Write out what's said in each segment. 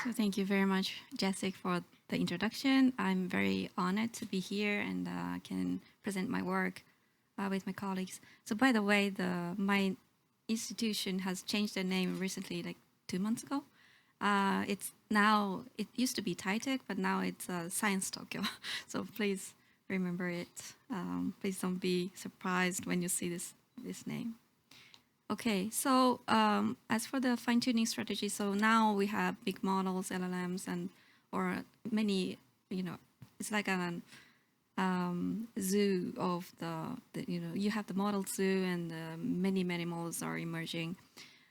So thank you very much, Jessica, for the introduction. I'm very honored to be here and can present my work with my colleagues. So by the way, my institution has changed their name recently, like 2 months ago. It's now, it used to be TaiTech, but now it's Science Tokyo. So please remember it. Please don't be surprised when you see this name. Okay, so as for the fine-tuning strategy, so now we have big models, LLMs, and or many, it's like a zoo of you have the model zoo and many models are emerging.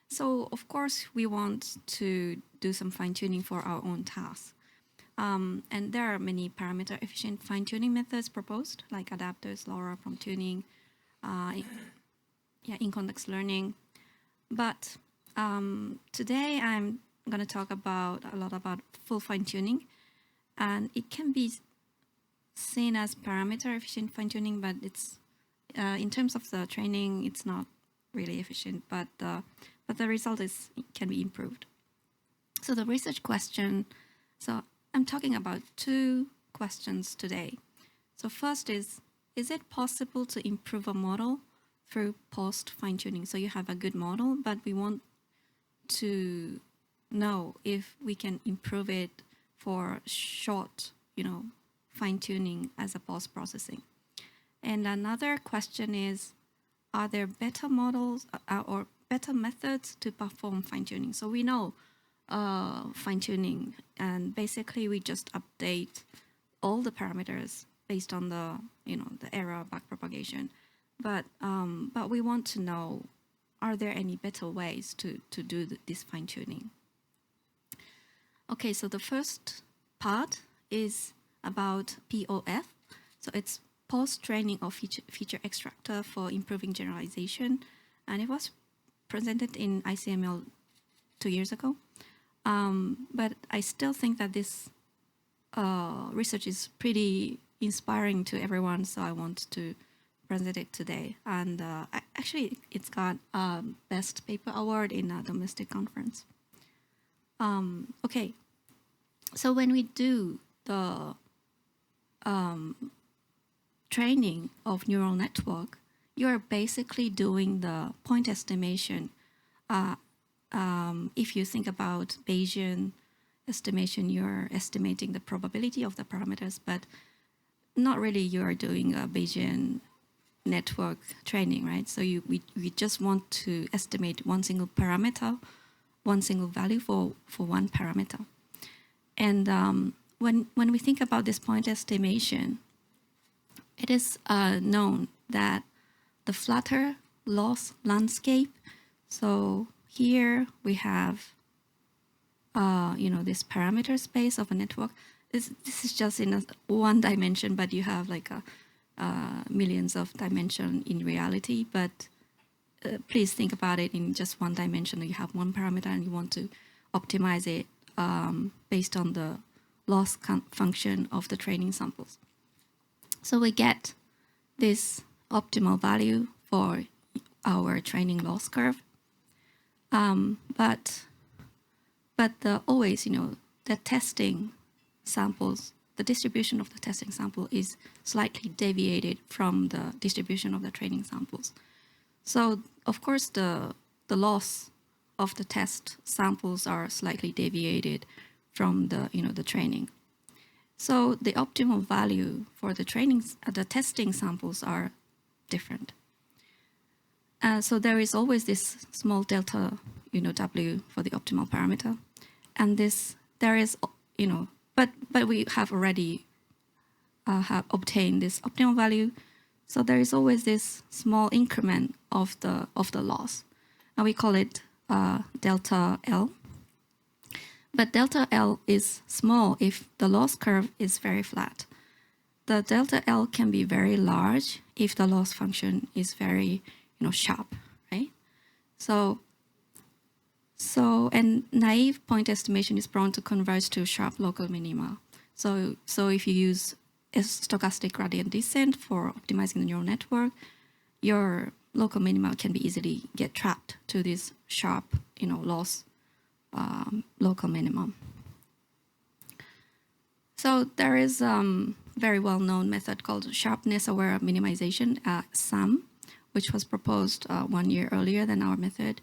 So of course we want to do some fine-tuning for our own tasks. And there are many parameter-efficient fine-tuning methods proposed, like adapters, LoRa, prompt tuning, in-context learning. But today I'm going to talk a lot about full fine-tuning, and it can be seen as parameter-efficient fine-tuning, but it's in terms of the training, it's not really efficient, but the result can be improved. So the research question, so I'm talking about 2 questions today. So first is it possible to improve a model through post fine-tuning? So you have a good model, but we want to know if we can improve it for short, fine-tuning as a post-processing. And another question is, are there better models or better methods to perform fine-tuning? So we know fine-tuning, and basically we just update all the parameters based on the error backpropagation. But we want to know, are there any better ways to do this fine-tuning? Okay, so the first part is about POF. So it's post-training of feature extractor for improving generalization. And it was presented in ICML 2 years ago. But I still think that this research is pretty inspiring to everyone, so I want to present it today. And actually, it's got Best Paper Award in a domestic conference. Okay, so when we do the training of neural network, you're basically doing the point estimation. If you think about Bayesian estimation, you're estimating the probability of the parameters, but not really you're doing a Bayesian network training, right? So we just want to estimate one single parameter, one single value for one parameter. And when we think about this point estimation, it is known that the flatter loss landscape, so here we have this parameter space of a network. This is just in one dimension, but you have like millions of dimensions in reality. But please think about it in just one dimension. You have one parameter and you want to optimize it based on the loss function of the training samples. So we get this optimal value for our training loss curve. But always, the testing samples, the distribution of the testing sample is slightly deviated from the distribution of the training samples. So of course the loss of the test samples are slightly deviated from the training. So the optimal value for the the testing samples are different. So there is always this small delta, W for the optimal parameter, and there is, but we have already have obtained this optimal value. So there is always this small increment of the loss, and we call it delta L. But delta L is small if the loss curve is very flat. The delta L can be very large if the loss function is very sharp, right? So and naive point estimation is prone to converge to sharp local minima. So if you use a stochastic gradient descent for optimizing the neural network, your local minima can be easily get trapped to this sharp, loss local minimum. So there is very well-known method called sharpness-aware minimization, SAM, which was proposed 1 year earlier than our method.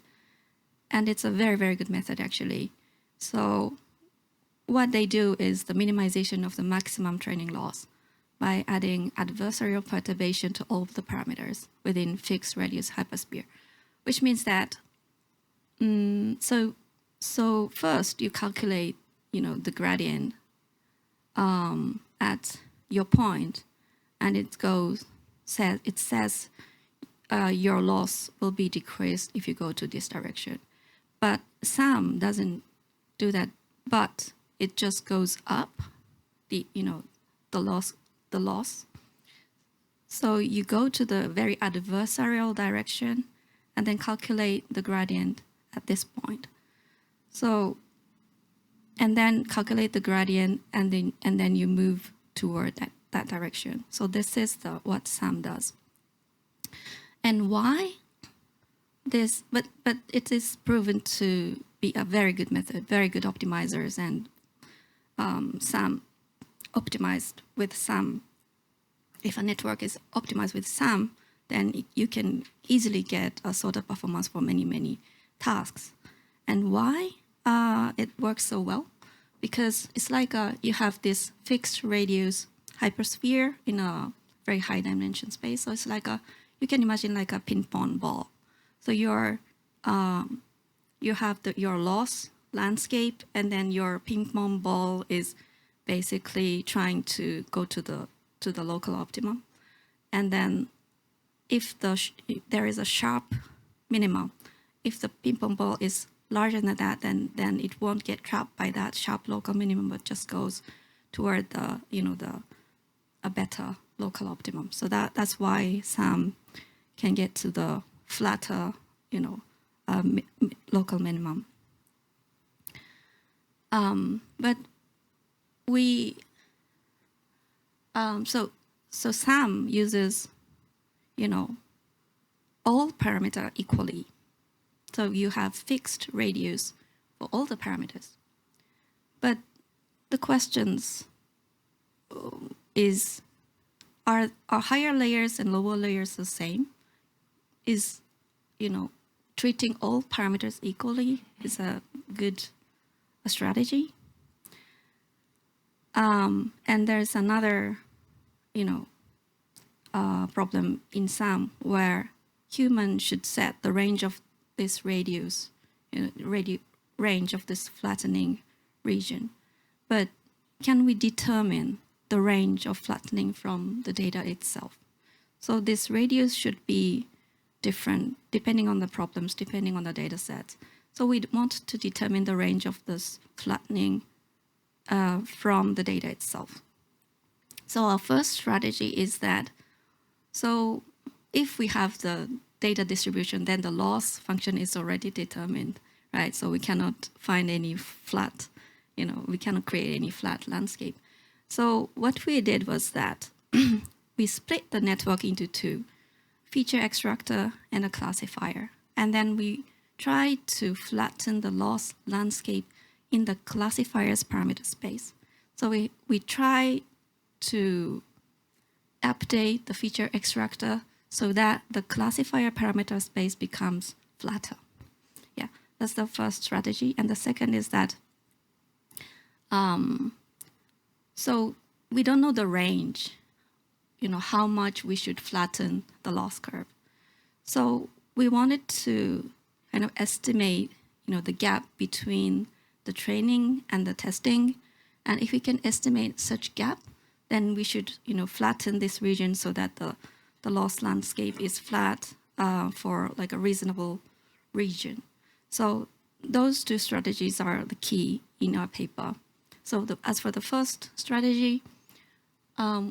And it's a very, very good method, actually. So what they do is the minimization of the maximum training loss by adding adversarial perturbation to all of the parameters within fixed radius hypersphere, which means that, so first you calculate, the gradient at your point, and it says your loss will be decreased if you go to this direction. But SAM doesn't do that, but it just goes up, the loss. So you go to the very adversarial direction and then calculate the gradient at this point. So, and then calculate the gradient, and then you move toward that direction. So this is what SAM does. And why this? But it is proven to be a very good method, very good optimizers, and SAM optimized with SAM. If a network is optimized with SAM, then you can easily get a sort of performance for many, many tasks. And why it works so well? Because it's like you have this fixed radius hypersphere in a very high dimension space. So it's like you can imagine like a ping pong ball. So you have your loss landscape, and then your ping pong ball is basically trying to go to the local optimum. And then if there is a sharp minimum, if the ping pong ball is larger than that, then it won't get trapped by that sharp local minimum, but just goes toward a better local optimum. So that's why SAM can get to the flatter, local minimum. But we so SAM uses, all parameter equally. So you have fixed radius for all the parameters. But the questions is, are higher layers and lower layers the same? Is, treating all parameters equally is a good strategy? And there's another, problem in SAM where humans should set the range of this radius, range of this flattening region. But can we determine the range of flattening from the data itself? So this radius should be different depending on the problems, depending on the data set. So we want to determine the range of this flattening from the data itself. So our first strategy is that, so if we have the data distribution, then the loss function is already determined, right? So we cannot find any flat, we cannot create any flat landscape. So what we did was that we split the network into two, feature extractor and a classifier. And then we try to flatten the loss landscape in the classifier's parameter space. So we try to update the feature extractor so that the classifier parameter space becomes flatter. Yeah, that's the first strategy. And the second is that, so we don't know the range, how much we should flatten the loss curve. So we wanted to kind of estimate, the gap between the training and the testing. And if we can estimate such gap, then we should, flatten this region so that the loss landscape is flat for like a reasonable region. So those two strategies are the key in our paper. So as for the first strategy,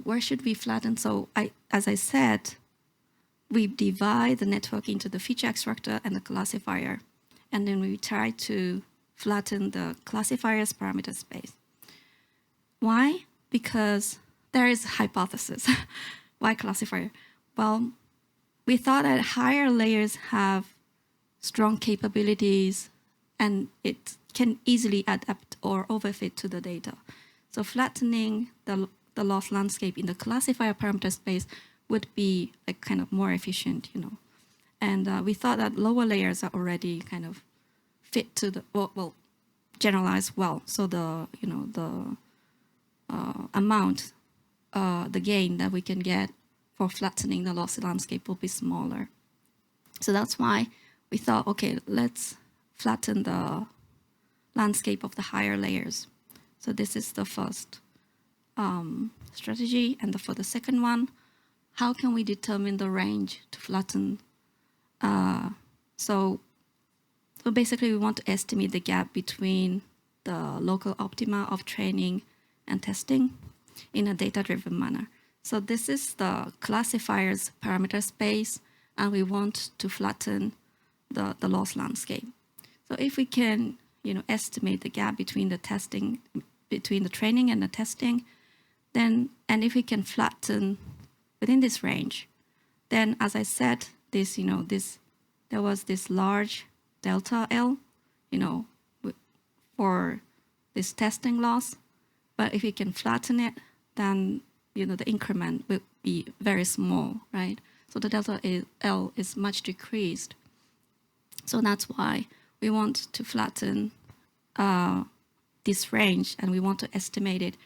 where should we flatten? So as I said, we divide the network into the feature extractor and the classifier, and then we try to flatten the classifier's parameter space. Why? Because there is a hypothesis. Why classifier? Well, we thought that higher layers have strong capabilities and it can easily adapt or overfit to the data. So flattening the loss landscape in the classifier parameter space would be like kind of more efficient, you know. And we thought that lower layers are already kind of fit to the, well generalize well. So the, you know, the amount, the gain that we can get for flattening the lossy landscape will be smaller. So that's why we thought, okay, let's flatten the landscape of the higher layers. So this is the first strategy. And for the second one, how can we determine the range to flatten? So basically we want to estimate the gap between the local optima of training and testing in a data-driven manner. So this is the classifier's parameter space, and we want to flatten the loss landscape. So if we can, you know, estimate the gap between the training and the testing, then, and if we can flatten within this range, then as I said, this, you know, there was this large delta L, you know, for this testing loss, but if we can flatten it, then, you know, the increment will be very small, right? So the delta L is much decreased. So that's why we want to flatten this range, and we want to estimate it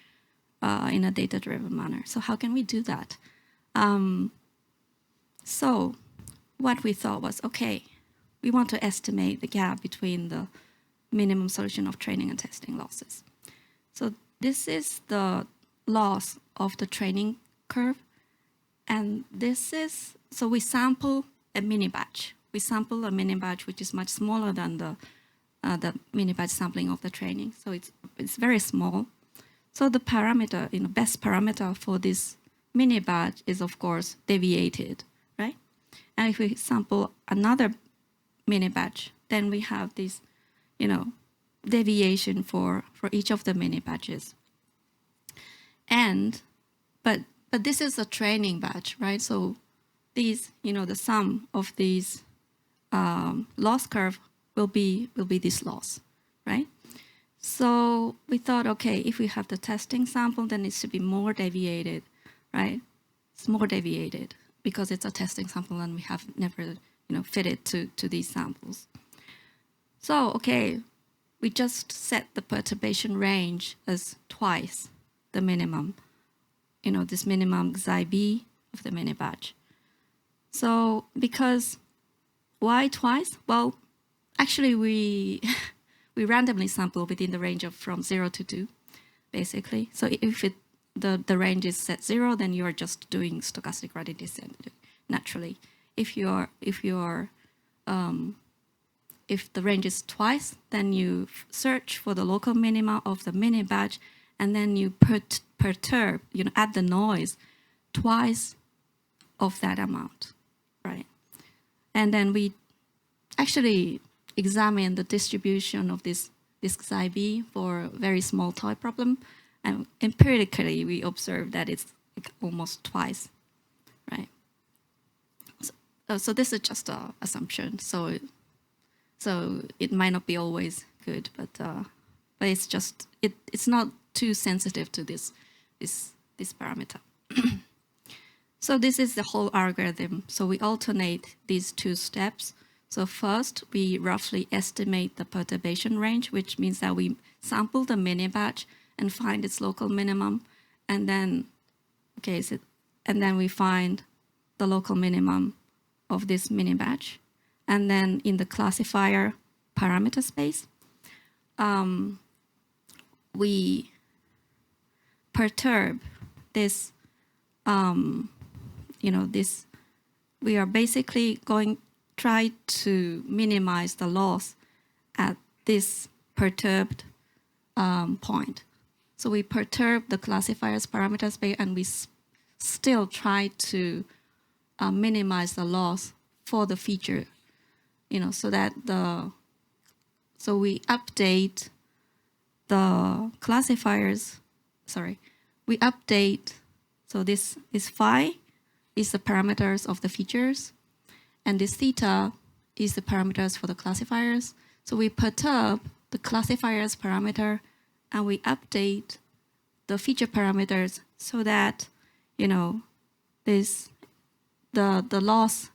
in a data-driven manner. So how can we do that? So what we thought was, okay, we want to estimate the gap between the minimum solution of training and testing losses. So this is the loss of the training curve. And this is, so we sample a mini batch. We sample a mini batch which is much smaller than the mini batch sampling of the training. So it's very small. So the parameter, you know, best parameter for this mini batch is of course deviated, right? And if we sample another mini batch, then we have this, you know, deviation for each of the mini batches. And but this is a training batch, right? So these, you know, the sum of these loss curve will be this loss, right? So we thought, okay, if we have the testing sample, then it should be more deviated, right? It's more deviated because it's a testing sample and we have never, you know, fitted to these samples. So, okay, we just set the perturbation range as twice the minimum, you know, this minimum xi b of the mini batch. So because why twice? Well, actually we randomly sample within the range of from 0 to 2, basically. So if the range is set 0, then you are just doing stochastic gradient descent naturally. If the range is twice, then you search for the local minima of the mini batch, and then you perturb, you know, add the noise twice of that amount, right? And then we actually examine the distribution of this xi b for a very small toy problem, and empirically we observe that it's like almost twice, right? So this is just an assumption. So it might not be always good, but it's just it's not too sensitive to this parameter. So this is the whole algorithm. So we alternate these two steps. So first, we roughly estimate the perturbation range, which means that we sample the mini batch and find its local minimum, and then, okay, and then we find the local minimum of this mini batch, and then in the classifier parameter space, we perturb this. You know, this, we are basically try to minimize the loss at this perturbed point. So we perturb the classifier's parameter space, and we still try to minimize the loss for the feature, you know, so that so we update the classifiers, we update, so this is phi is the parameters of the features, and this theta is the parameters for the classifiers. So we perturb the classifier's parameter, and we update the feature parameters so that, you know, this the loss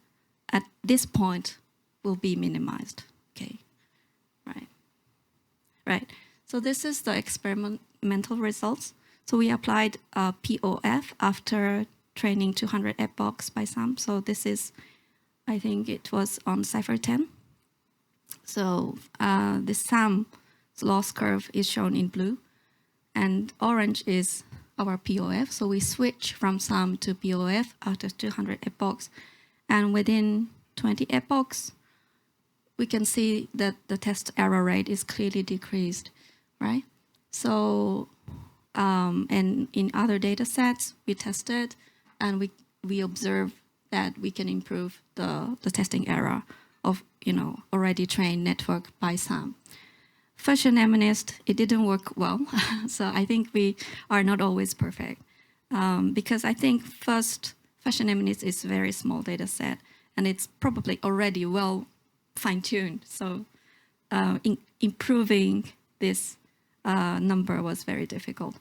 at this point will be minimized. Okay, right. So this is the experimental results. So we applied POF after training 200 epochs by SAM. So this is, I think it was on Cipher 10. So the SAM loss curve is shown in blue, and orange is our POF. So we switch from SAM to POF after 200 epochs, and within 20 epochs, we can see that the test error rate is clearly decreased, right? So, and in other data sets we tested, and we observed that we can improve the testing error of, you know, already trained network by SAM. Fashion MNIST, it didn't work well. So I think we are not always perfect, because I think first, Fashion MNIST is a very small data set, and it's probably already well fine-tuned. So improving this number was very difficult.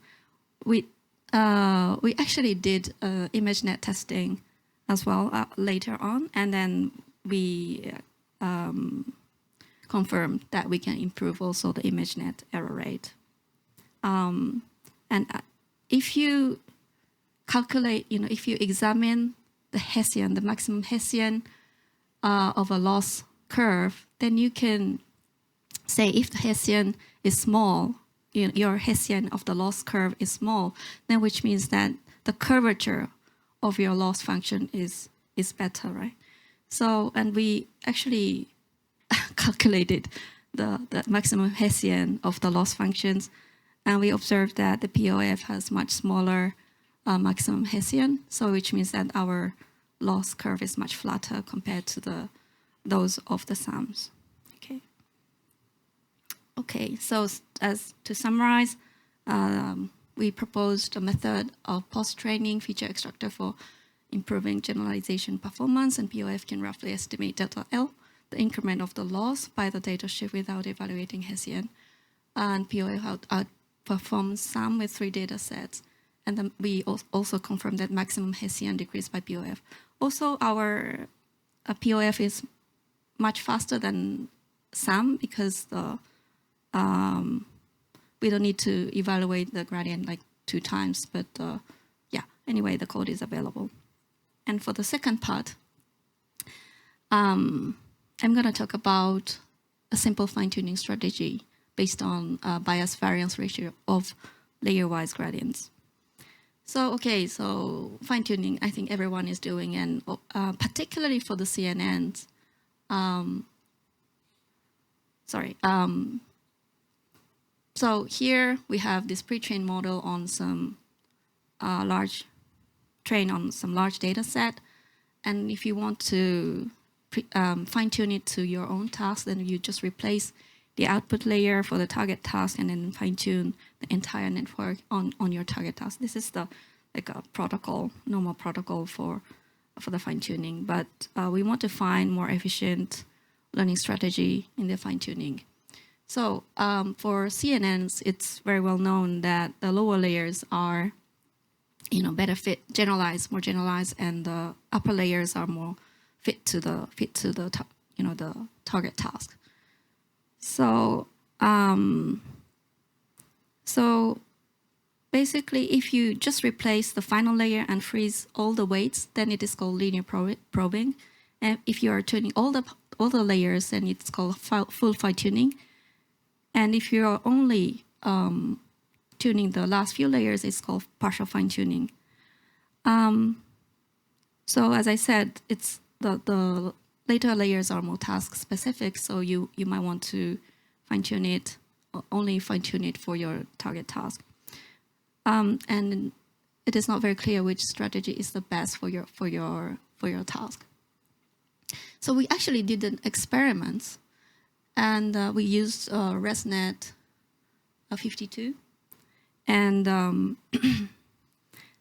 We actually did ImageNet testing as well later on, and then we confirmed that we can improve also the ImageNet error rate. And if you calculate, you know, if you examine the Hessian, the maximum Hessian of a loss curve, then you can say if the Hessian is small, your Hessian of the loss curve is small, then which means that the curvature of your loss function is better, right? So, and we actually calculated the maximum Hessian of the loss functions, and we observed that the POF has much smaller maximum Hessian, so which means that our loss curve is much flatter compared to those of the SAMs. Okay, so as to summarize, we proposed a method of post-training feature extractor for improving generalization performance, and POF can roughly estimate delta L, the increment of the loss by the data shift without evaluating Hessian. And POF outperforms SAM with 3 data sets. And then we also confirmed that maximum Hessian decreased by POF. Also, our POF is much faster than SAM because we don't need to evaluate the gradient like 2 times, but yeah, anyway, the code is available. And for the second part, I'm going to talk about a simple fine-tuning strategy based on bias-variance ratio of layer-wise gradients. So, okay, so fine-tuning, I think everyone is doing, and particularly for the CNNs, so here we have this pre-trained model on some trained on some large data set. And if you want to fine-tune it to your own task, then you just replace the output layer for the target task and then fine-tune the entire network on your target task. This is the like a protocol, normal protocol for the fine-tuning. But we want to find more efficient learning strategy in the fine-tuning. So for CNNs, it's very well known that the lower layers are, you know, better fit, more generalized, and the upper layers are more fit to the you know, the target task. So so basically, if you just replace the final layer and freeze all the weights, then it is called linear probing. And if you are tuning all the layers, then it's called full fine-tuning. And if you are only tuning the last few layers, it's called partial fine-tuning. So as I said, it's the later layers are more task specific, so you might want to fine-tune it, only fine-tune it for your target task. And it is not very clear which strategy is the best for your task. So we actually did an experiment, and we used ResNet 52. And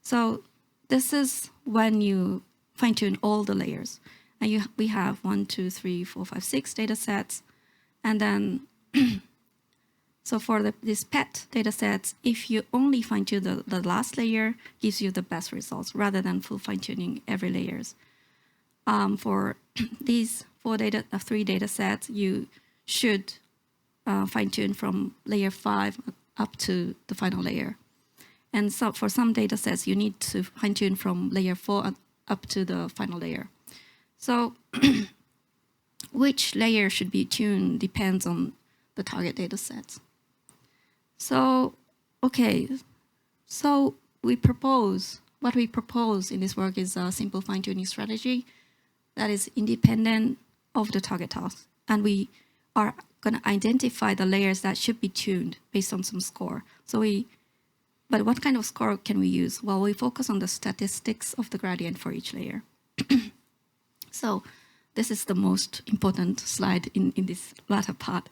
so this is when you fine-tune all the layers. And we have 1, 2, 3, 4, 5, 6 data sets. And then, So for these pet data sets, if you only fine-tune the last layer, gives you the best results rather than full fine-tuning every layers. For these three data sets, you should fine-tune from layer 5 up to the final layer. And so for some data sets, you need to fine-tune from layer 4 up to the final layer. So which layer should be tuned depends on the target data sets. So, okay, so what we propose in this work is a simple fine-tuning strategy that is independent of the target task. And we are going to identify the layers that should be tuned based on some score. But what kind of score can we use? Well, we focus on the statistics of the gradient for each layer. So this is the most important slide in this latter part.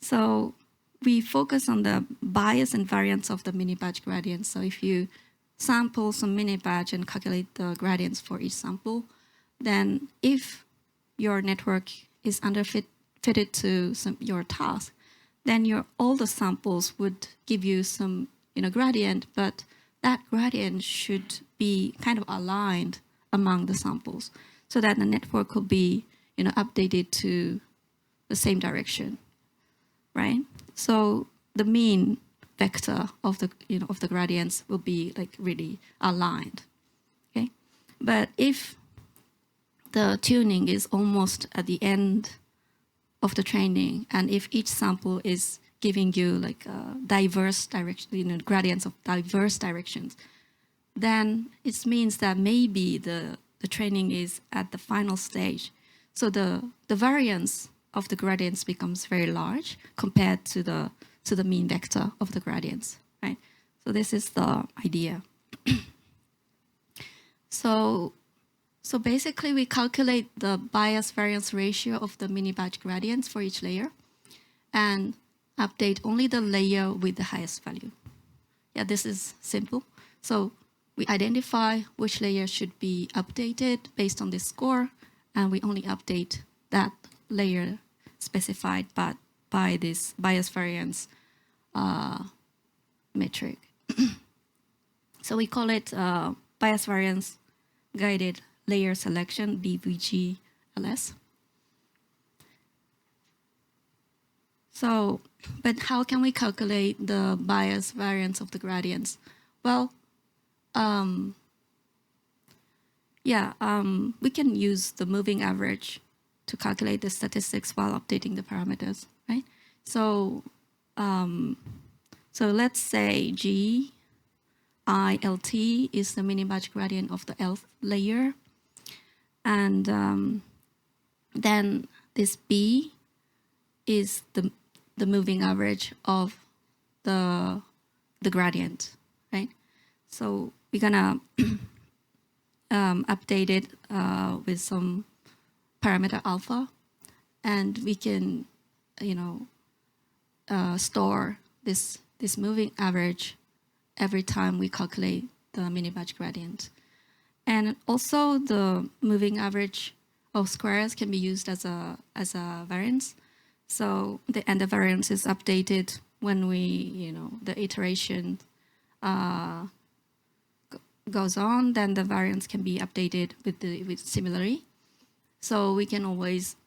So we focus on the bias and variance of the mini-batch gradients. So if you sample some mini-batch and calculate the gradients for each sample, then if your network is fitted to your task, then all the samples would give you some gradient, but that gradient should be kind of aligned among the samples so that the network could be updated to the same direction, right? So the mean vector of the gradients will be like really aligned, okay? But if the tuning is almost at the end of the training, and if each sample is giving you like diverse direction, gradients of diverse directions, then it means that maybe the training is at the final stage. So the variance of the gradients becomes very large compared to the mean vector of the gradients, right? So this is the idea. So basically, we calculate the bias-variance ratio of the mini-batch gradients for each layer and update only the layer with the highest value. Yeah, this is simple. So we identify which layer should be updated based on this score, and we only update that layer specified by this bias-variance metric. So we call it bias-variance guided layer selection, BVG-LS. So, but how can we calculate the bias variance of the gradients? Well, we can use the moving average to calculate the statistics while updating the parameters, right? So, so let's say GILT is the mini-batch gradient of the Lth layer. And then this B is the moving average of the gradient, right? So we're gonna update it with some parameter alpha, and we can, store this moving average every time we calculate the mini-batch gradient. And also the moving average of squares can be used as a variance. So the variance is updated when the iteration goes on, then the variance can be updated with similarly. So we can always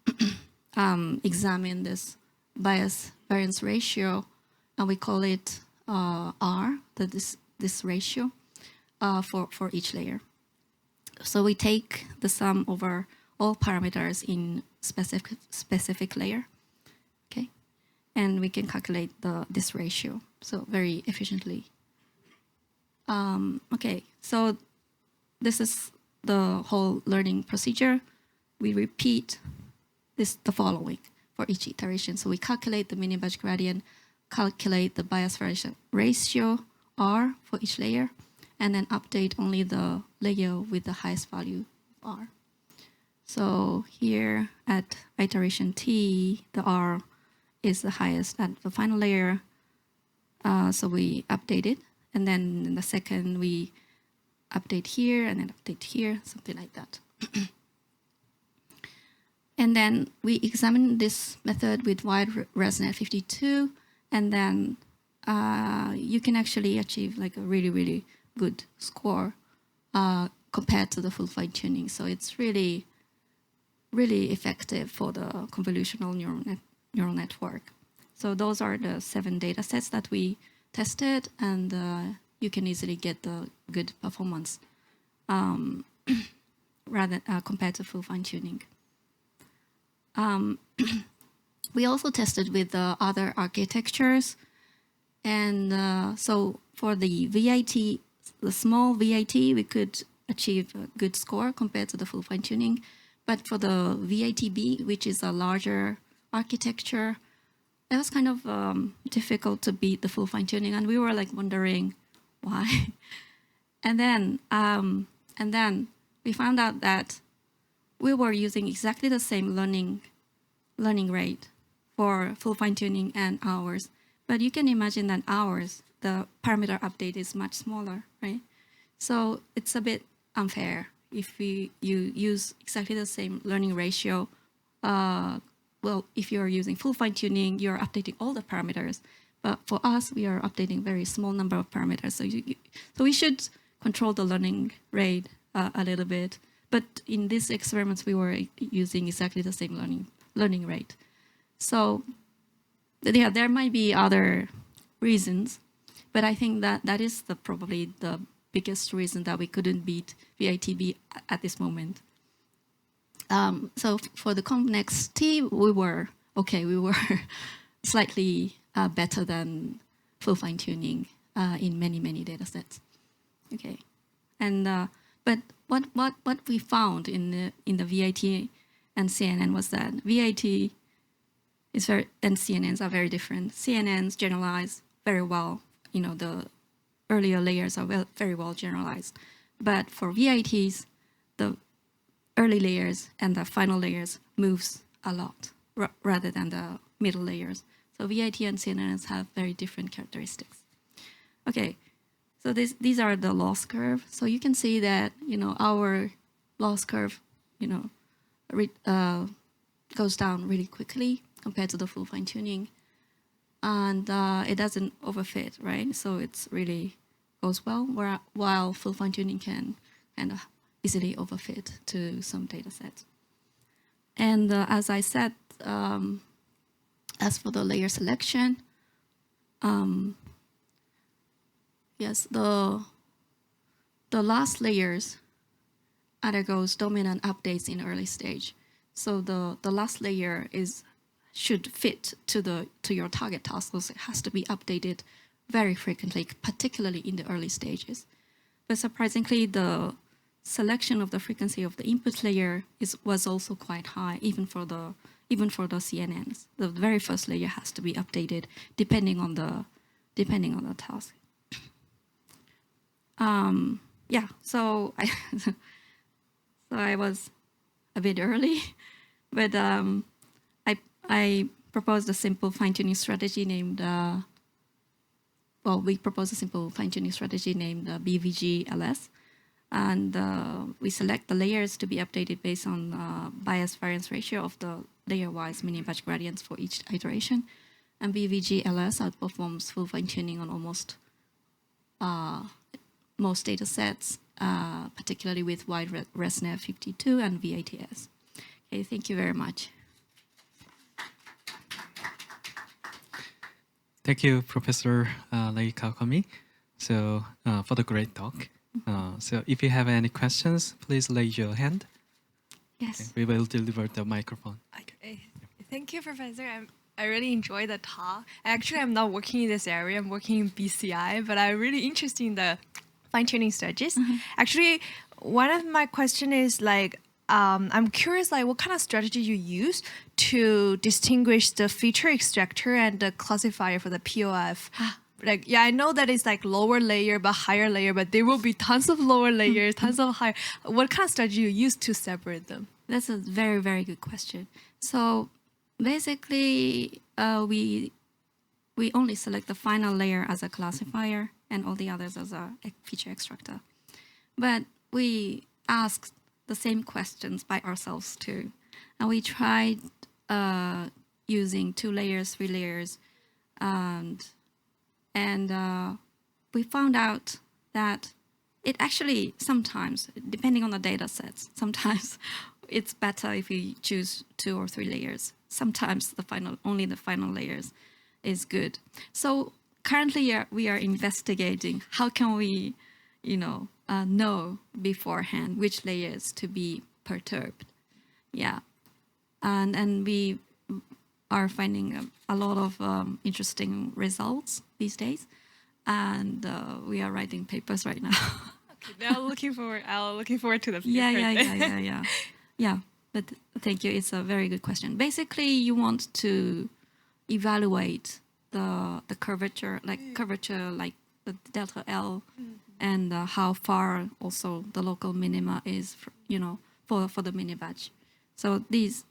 examine this bias variance ratio, and we call it R, this ratio for each layer. So we take the sum over all parameters in specific layer, okay? And we can calculate this ratio, so very efficiently. Okay, so this is the whole learning procedure. We repeat the following for each iteration. So we calculate the mini-batch gradient, calculate the bias variance ratio, R, for each layer, and then update only the layer with the highest value of R. So here at iteration T, the R is the highest at the final layer. So we update it. And then in the second, we update here and then update here, something like that. And then we examine this method with wide ResNet 52 and then you can actually achieve like a really, really good score compared to the full fine-tuning. So it's really, really effective for the convolutional neural network. So those are the 7 data sets that we tested, and you can easily get the good performance rather compared to full fine-tuning. We also tested with other architectures, and so for the VIT, the small VIT, we could achieve a good score compared to the full fine-tuning. But for the VITB, which is a larger architecture, it was kind of difficult to beat the full fine-tuning, and we were like wondering why. And then we found out that we were using exactly the same learning rate for full fine-tuning and hours. But you can imagine that hours, the parameter update is much smaller, right? So it's a bit unfair if you use exactly the same learning ratio. Well, if you're using full fine-tuning, you're updating all the parameters. But for us, we are updating very small number of parameters. So we should control the learning rate a little bit. But in these experiments, we were using exactly the same learning rate. So yeah, there might be other reasons, but I think that is probably the biggest reason that we couldn't beat VITB at this moment. So for the ConvNeXT, we were okay. We were slightly better than full fine-tuning in many data sets. Okay, and but what we found in the VIT and CNN was that VIT is and CNNs are very different. CNNs generalize very well. You know, the earlier layers are very well generalized, but for VITs, the early layers and the final layers moves a lot rather than the middle layers. So VIT and CNNs have very different characteristics. Okay, so these are the loss curve. So you can see that, you know, our loss curve, you know, goes down really quickly compared to the full fine-tuning, and it doesn't overfit, right? So it's really goes well, while full fine-tuning can kind of easily overfit to some data sets. And as I said, as for the layer selection, yes, the last layers undergoes dominant updates in early stage. So the last layer should fit to your target task, so it has to be updated very frequently, particularly in the early stages. But surprisingly, the selection of the frequency of the input layer was also quite high, even for the CNNs. The very first layer has to be updated depending on the task. Yeah, so I was a bit early, but I proposed a simple fine-tuning strategy named we proposed a simple fine-tuning strategy named BVG-LS, and we select the layers to be updated based on bias-variance ratio of the layer-wise mini-batch gradients for each iteration. And BVG-LS outperforms full fine-tuning on almost most data sets, particularly with wide ResNet 52 and VITS. Okay, thank you very much. Thank you, Professor Rei Kawakami, so for the great talk. So if you have any questions, please raise your hand. Yes. Okay, we will deliver the microphone. Okay. Thank you, Professor. I really enjoyed the talk. Actually, I'm not working in this area. I'm working in BCI, but I'm really interested in the fine-tuning strategies. Actually, one of my question is like, I'm curious, like, what kind of strategy you use to distinguish the feature extractor and the classifier for the POF? Like, yeah, I know that it's like lower layer but higher layer, but there will be tons of lower layers, tons of higher. What kind of strategy you use to separate them? That's a very, very good question. So basically, we only select the final layer as a classifier and all the others as a feature extractor. But we asked the same questions by ourselves too. And we tried using 2 layers, 3 layers, and we found out that it actually sometimes, depending on the data sets, sometimes it's better if you choose 2 or 3 layers. Sometimes only the final layers is good. So currently we are investigating how can we, know beforehand which layers to be perturbed. Yeah, and we are finding a lot of interesting results these days, and we are writing papers right now. Okay, I'll looking forward to the paper. Yeah. But thank you. It's a very good question. Basically, you want to evaluate the curvature, like the delta L, and how far also the local minima is, for the mini batch. So these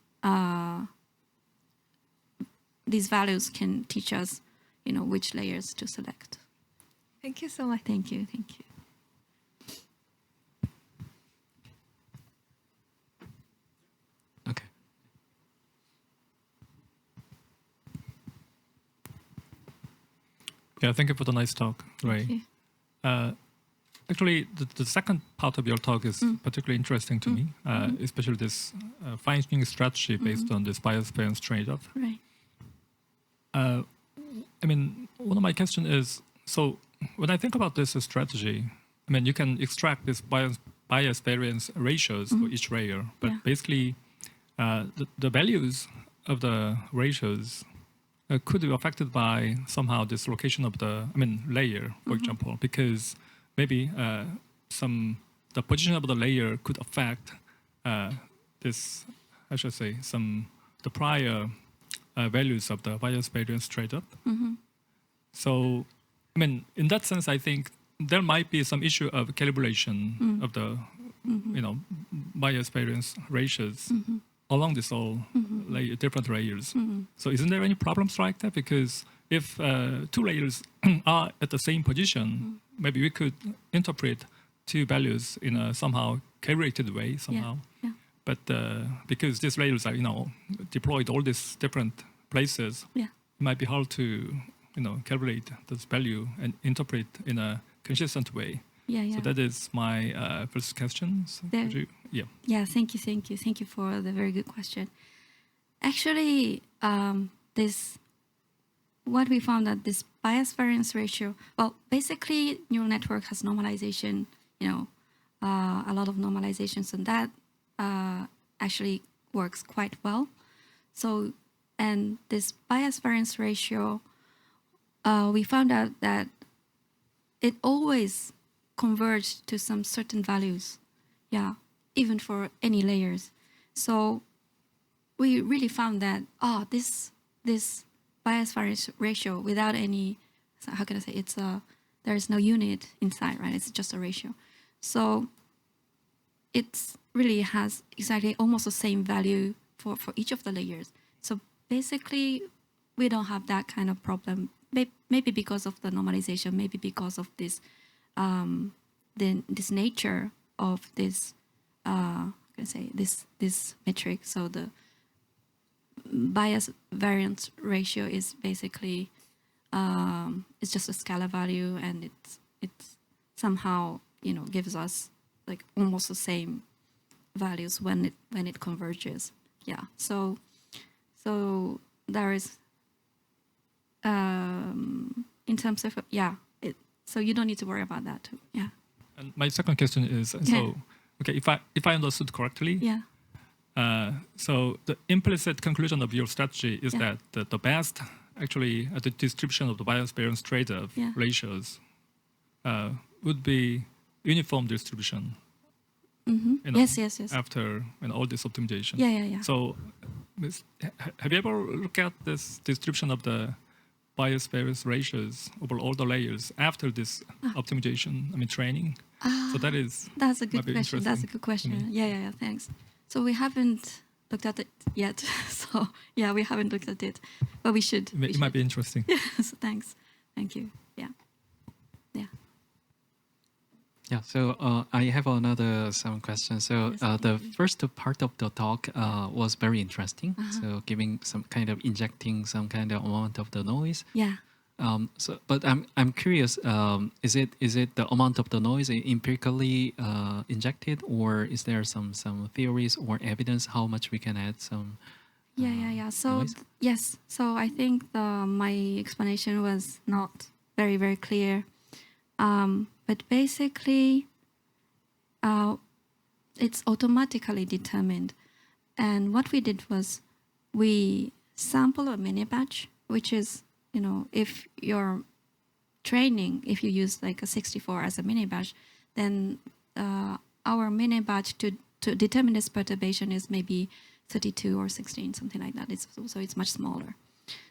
values can teach us, which layers to select. Thank you so much. Thank you. Okay. Yeah, thank you for the nice talk, Ray. Actually, the second part of your talk is particularly interesting to me, especially this fine-tuning strategy based on this bias-variance trade-off. Right. One of my questions is, so when I think about this strategy, you can extract this bias-variance ratios for each layer, but basically the values of the ratios could be affected by somehow this location of the layer, for example, because maybe the position of the layer could affect this, I should say, the prior values of the bias-variance trade-off. So, in that sense, I think there might be some issue of calibration of the, bias-variance ratios along this all different layers. So isn't there any problems like that? Because if 2 layers are at the same position, maybe we could interpret 2 values in a somehow calibrated way somehow. Yeah. But because these layers are, deployed all these different places, it might be hard to, calibrate this value and interpret in a consistent way. So that is my first question. So thank you for the very good question. Actually, what we found that this bias variance ratio, well, basically neural network has normalization, a lot of normalizations, and that actually works quite well. So, and this bias variance ratio, we found out that it always converged to some certain values, even for any layers. So we really found that this bias variance ratio without any, how can I say, there is no unit inside, right? It's just a ratio. So it really has exactly almost the same value for each of the layers. So basically, we don't have that kind of problem. Maybe because of the normalization, maybe because of this this nature of this this metric. So the bias variance ratio is basically it's just a scalar value, and it's somehow gives us like almost the same values when it converges. So there is in terms of so you don't need to worry about that too. And my second question is, okay, if I understood correctly, so the implicit conclusion of your strategy is that the best actually the distribution of the bias variance trade-off ratios would be uniform distribution. Yes. After all this optimization. So So, have you ever looked at this distribution of the bias variance ratios over all the layers after this optimization, training? So that's a good question. That's a good question. Yeah. Thanks. So we haven't looked at it yet. So we haven't looked at it, but we should. It might be interesting. So thank you. Yeah. Yeah, so I have another some questions. So the first part of the talk was very interesting. So giving some kind of injecting some kind of amount of the noise. Yeah. But I'm curious. Is it the amount of the noise empirically injected, or is there some theories or evidence how much we can add some? Yeah. So noise? yes. So I think my explanation was not very clear. But basically, it's automatically determined. And what we did was we sample a mini batch, which is, if you're training, if you use like a 64 as a mini batch, then our mini batch to determine this perturbation is maybe 32 or 16, something like that. So it's much smaller.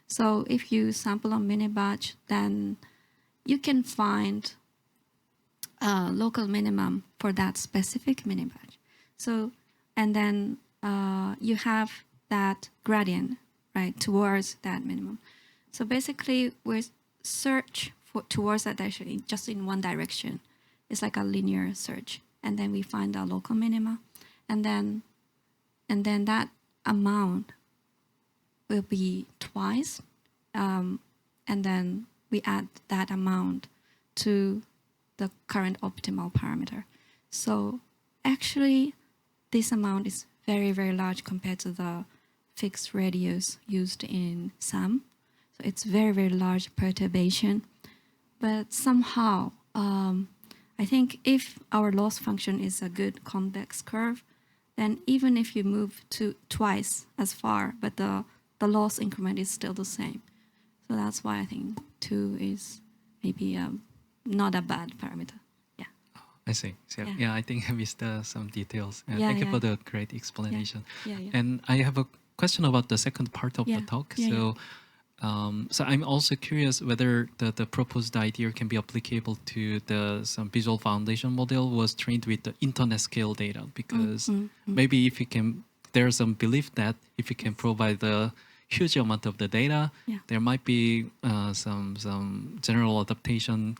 So if you sample a mini batch, then you can find a local minimum for that specific mini batch. So, and then you have that gradient, right, towards that minimum. So basically, we search towards that direction, just in one direction. It's like a linear search, and then we find our local minima, and then that amount will be twice, and then we add that amount to the current optimal parameter. So actually, this amount is very large compared to the fixed radius used in SAM. So it's very large perturbation. But somehow, I think if our loss function is a good convex curve, then even if you move to twice as far, but the loss increment is still the same. So that's why I think 2 is maybe not a bad parameter. Yeah. I see. So Yeah. I think I missed some details. Yeah, Thank you yeah. for the great explanation. Yeah. And I have a question about the second part of the Yeah. talk. Yeah. So I'm also curious whether the proposed idea can be applicable to some visual foundation model was trained with the internet scale data, because maybe if you can, there's some belief that if you can provide the huge amount of the data, Yeah. there might be some general adaptation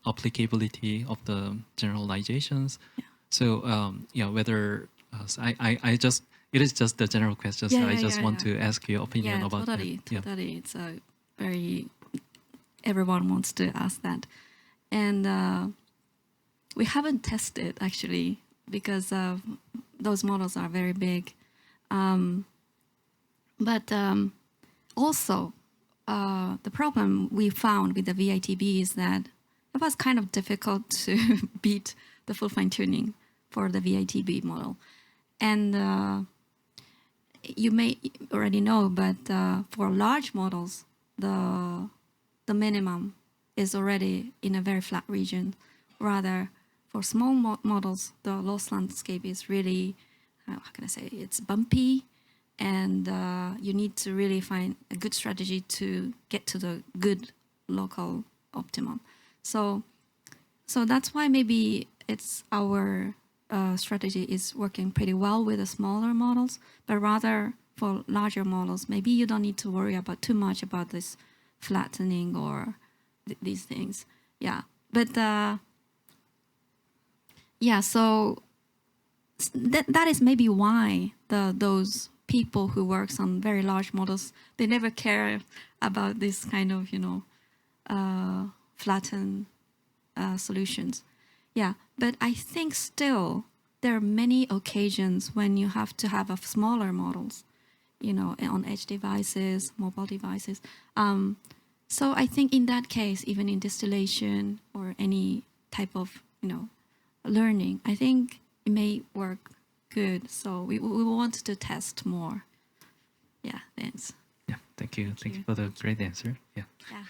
applicability of the generalizations. Yeah. So whether I just, it is just the general question. So I just want to ask your opinion about totally, that. Totally. It's a everyone wants to ask that. And we haven't tested actually because those models are very big. But also, the problem we found with the VITB is that it was kind of difficult to beat the full fine-tuning for the VITB model. And you may already know, but for large models, the minimum is already in a very flat region. Rather, for small models, the loss landscape is really, how can I say, it's bumpy, and you need to really find a good strategy to get to the good local optimum. So that's why maybe it's our strategy is working pretty well with the smaller models, but rather for larger models, maybe you don't need to worry about too much about this flattening or these things. Yeah, but so that is maybe why those people who works on very large models, they never care about this kind of flattened solutions. Yeah, but I think still there are many occasions when you have to have smaller models, on edge devices, mobile devices. So I think in that case, even in distillation or any type of, learning, I think it may work good. So we want to test more. Yeah, thanks. Yeah, thank you. Thank you for the great answer. Yeah. Yeah.